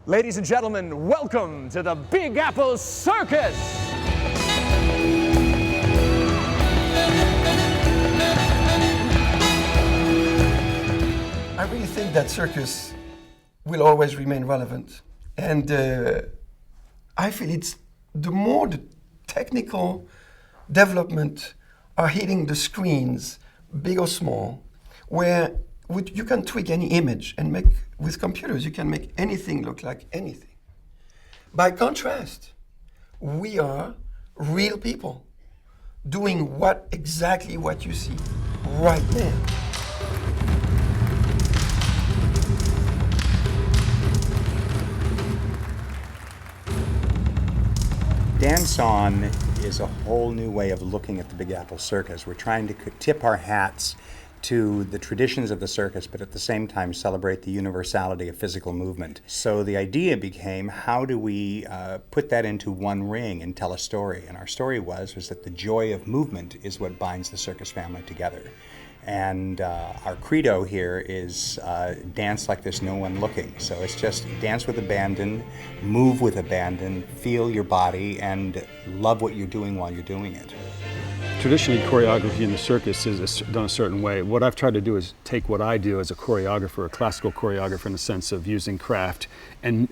Ladies and gentlemen, welcome to the Big Apple Circus! I really think that circus will always remain relevant. And I feel it's the more the technical development are hitting the screens, big or small, where you can tweak any image and make, with computers, you can make anything look like anything. By contrast, we are real people doing exactly what you see right there. Dance-on is a whole new way of looking at the Big Apple Circus. We're trying to tip our hats to the traditions of the circus, but at the same time celebrate the universality of physical movement. So the idea became, how do we put that into one ring and tell a story? And our story was that the joy of movement is what binds the circus family together. And our credo here is dance like there's no one looking. So it's just dance with abandon, move with abandon, feel your body, and love what you're doing while you're doing it. Traditionally, choreography in the circus is done a certain way. What I've tried to do is take what I do as a choreographer, a classical choreographer, in the sense of using craft and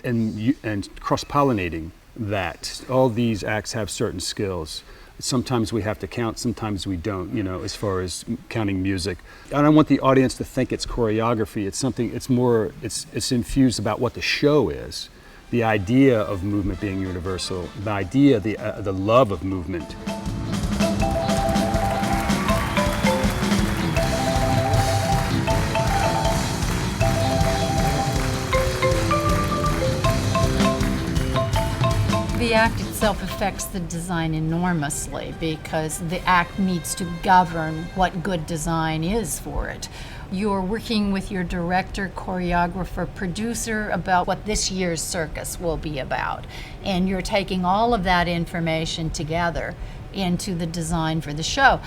cross-pollinating that. All these acts have certain skills. Sometimes we have to count, sometimes we don't, as far as counting music. I don't want the audience to think it's choreography. It's something, it's infused about what the show is. The idea of movement being universal, the idea, the love of movement. The act itself affects the design enormously because the act needs to govern what good design is for it. You're working with your director, choreographer, producer about what this year's circus will be about. And you're taking all of that information together into the design for the show.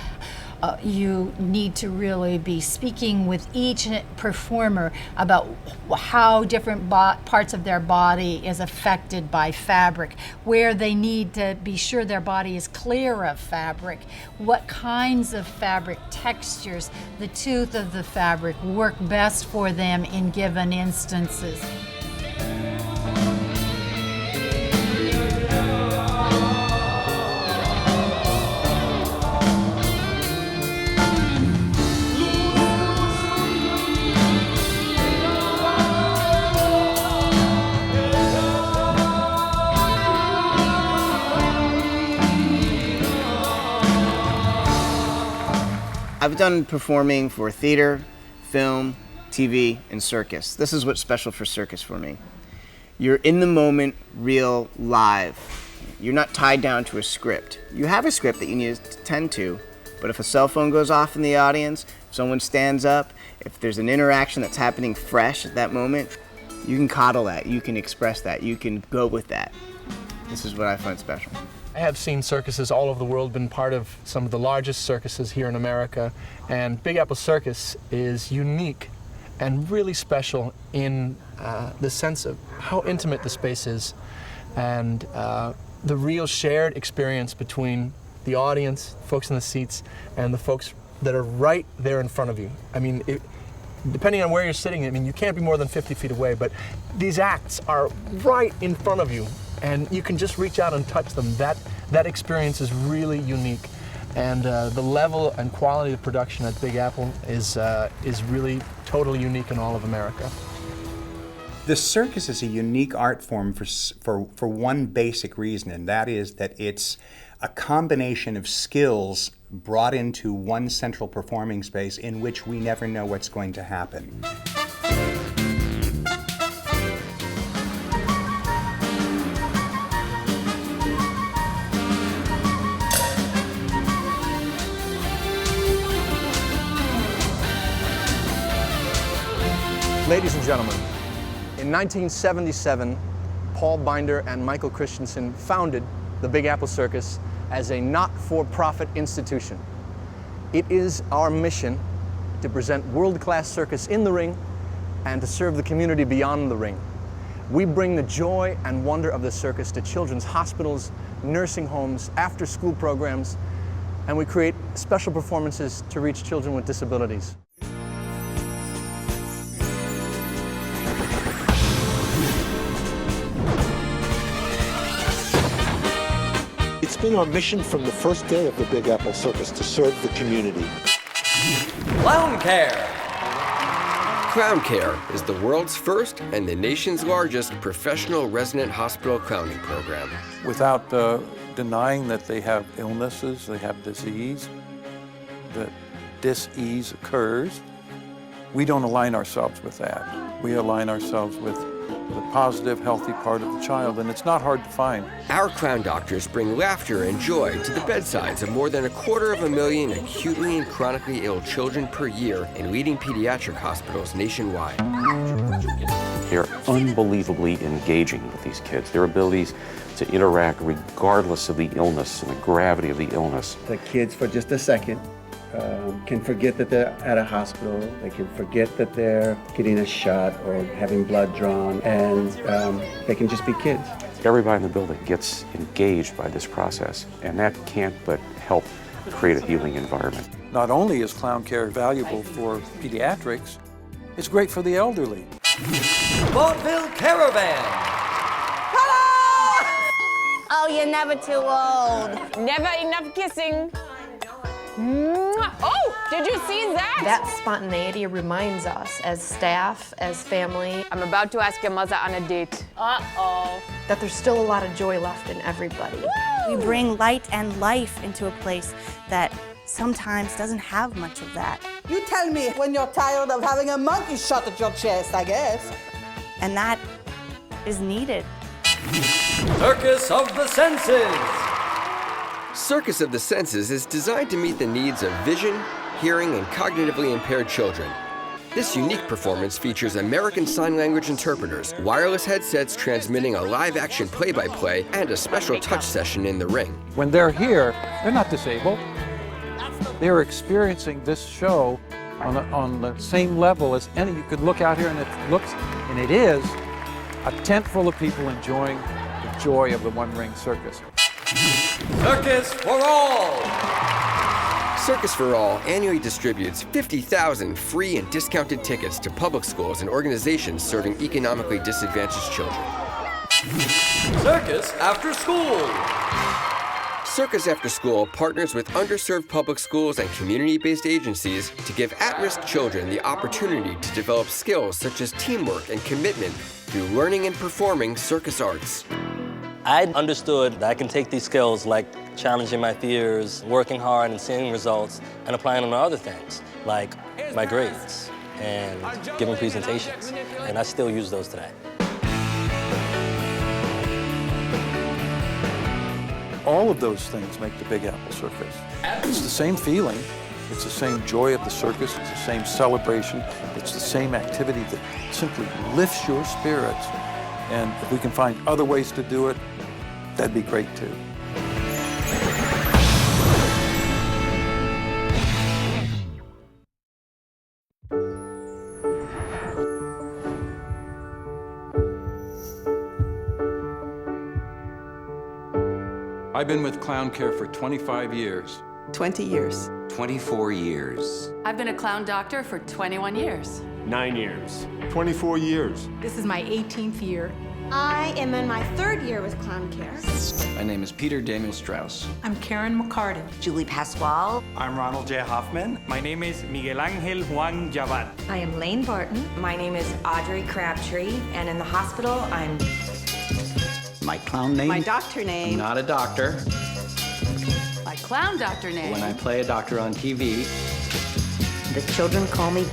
You need to really be speaking with each performer about how different parts of their body is affected by fabric, where they need to be sure their body is clear of fabric, what kinds of fabric textures, the tooth of the fabric work best for them in given instances. I've done performing for theater, film, TV, and circus. This is what's special for circus for me. You're in the moment, real, live. You're not tied down to a script. You have a script that you need to tend to, but if a cell phone goes off in the audience, if someone stands up, if there's an interaction that's happening fresh at that moment, you can coddle that, you can express that, you can go with that. This is what I find special. I have seen circuses all over the world, been part of some of the largest circuses here in America, and Big Apple Circus is unique and really special in the sense of how intimate the space is and the real shared experience between the audience, folks in the seats, and the folks that are right there in front of you. I mean, depending on where you're sitting, you can't be more than 50 feet away, but these acts are right in front of you, and you can just reach out and touch them. That experience is really unique, and the level and quality of production at Big Apple is really totally unique in all of America. The circus is a unique art form for one basic reason, and that is that it's a combination of skills brought into one central performing space in which we never know what's going to happen. Ladies and gentlemen, in 1977, Paul Binder and Michael Christensen founded the Big Apple Circus as a not-for-profit institution. It is our mission to present world-class circus in the ring and to serve the community beyond the ring. We bring the joy and wonder of the circus to children's hospitals, nursing homes, after-school programs, and we create special performances to reach children with disabilities. It's been our mission from the first day of the Big Apple Circus to serve the community. Clown Care! Clown Care is the world's first and the nation's largest professional resident hospital clowning program. Without denying that they have illnesses, they have disease, that dis-ease occurs, we don't align ourselves with that. We align ourselves with the positive, healthy part of the child, and it's not hard to find. Our clown doctors bring laughter and joy to the bedsides of more than 250,000 acutely and chronically ill children per year in leading pediatric hospitals nationwide. They're unbelievably engaging with these kids. Their abilities to interact regardless of the illness and the gravity of the illness. The kids, for just a second, can forget that they're at a hospital. They can forget that they're getting a shot or having blood drawn, and they can just be kids. Everybody in the building gets engaged by this process, and that can't but help create a healing environment. Not only is clown care valuable for pediatrics, it's great for the elderly. Vaudeville Caravan! Oh, you're never too old. Never enough kissing. Oh, did you see that? That spontaneity reminds us as staff, as family. I'm about to ask your mother on a date. Uh-oh. That there's still a lot of joy left in everybody. We bring light and life into a place that sometimes doesn't have much of that. You tell me when you're tired of having a monkey shot at your chest, I guess. And that is needed. Circus of the Senses! Circus of the Senses is designed to meet the needs of vision, hearing, and cognitively impaired children. This unique performance features American Sign Language interpreters, wireless headsets transmitting a live-action play-by-play, and a special touch session in the ring. When they're here, they're not disabled. They're experiencing this show on the same level as any. You could look out here and it is a tent full of people enjoying the joy of the one-ring circus. Circus For All! Circus For All annually distributes 50,000 free and discounted tickets to public schools and organizations serving economically disadvantaged children. Circus After School! Circus After School partners with underserved public schools and community-based agencies to give at-risk children the opportunity to develop skills such as teamwork and commitment through learning and performing circus arts. I understood that I can take these skills like challenging my fears, working hard and seeing results, and applying them to other things, like my grades and giving presentations. And I still use those today. All of those things make the Big Apple Circus. It's the same feeling, it's the same joy of the circus, it's the same celebration, it's the same activity that simply lifts your spirits. And if we can find other ways to do it, that'd be great too. I've been with Clown Care for 25 years. 20 years. 24 years. I've been a clown doctor for 21 years. 9 years. 24 years. This is my 18th year. I am in my 3rd year with Clown Care. My name is Peter Daniel Strauss. I'm Karen McCarty. Julie Pasquale. I'm Ronald J. Hoffman. My name is Miguel Angel Juan Javad. I am Lane Barton. My name is Audrey Crabtree, and in the hospital, I'm... My clown name? My doctor name. I'm not a doctor. My clown doctor name. When I play a doctor on TV. The children call me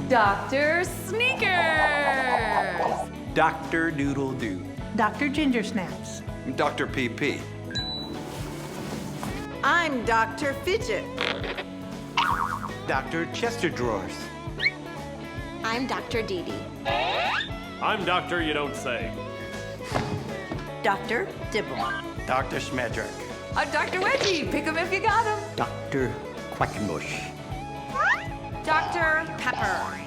Dr. Sneakers. Dr. Doodle Doo. Dr. Ginger Snaps. Dr. PP. I'm Dr. Fidget. Dr. Chester Drawers. I'm Dr. Dee Dee. I'm Doctor You Don't Say. Dr. Dibble. Dr. Schmedrick. I'm Dr. Wedgie. Pick him if you got him. Dr. Quackenbush. Dr. Pepper.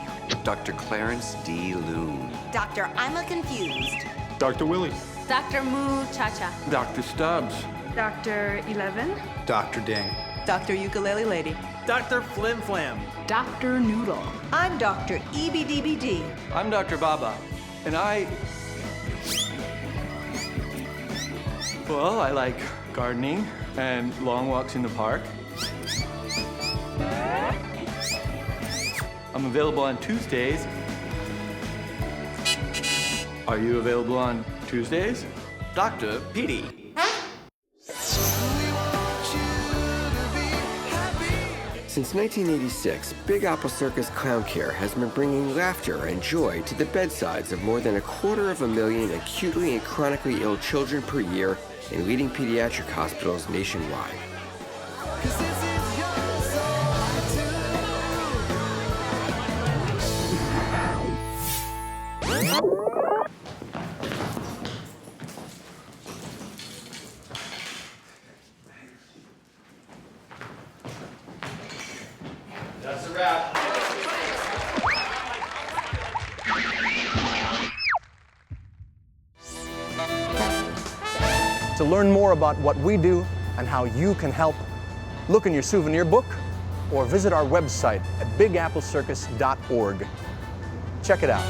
Dr. Clarence D. Loon. Dr. I'm a confused. Dr. Willie. Dr. Moo Cha-Cha. Dr. Stubbs. Dr. 11. Dr. Ding. Dr. Ukulele Lady. Dr. Flim Flam. Dr. Noodle. I'm Dr. EBDBD. I'm Dr. Baba, and I like gardening and long walks in the park. I'm available on Tuesdays. Are you available on Tuesdays? Dr. Petey. Since 1986, Big Apple Circus Clown Care has been bringing laughter and joy to the bedsides of more than 250,000 acutely and chronically ill children per year in leading pediatric hospitals nationwide. That's a wrap. To learn more about what we do and how you can help, look in your souvenir book or visit our website at bigapplecircus.org. Check it out.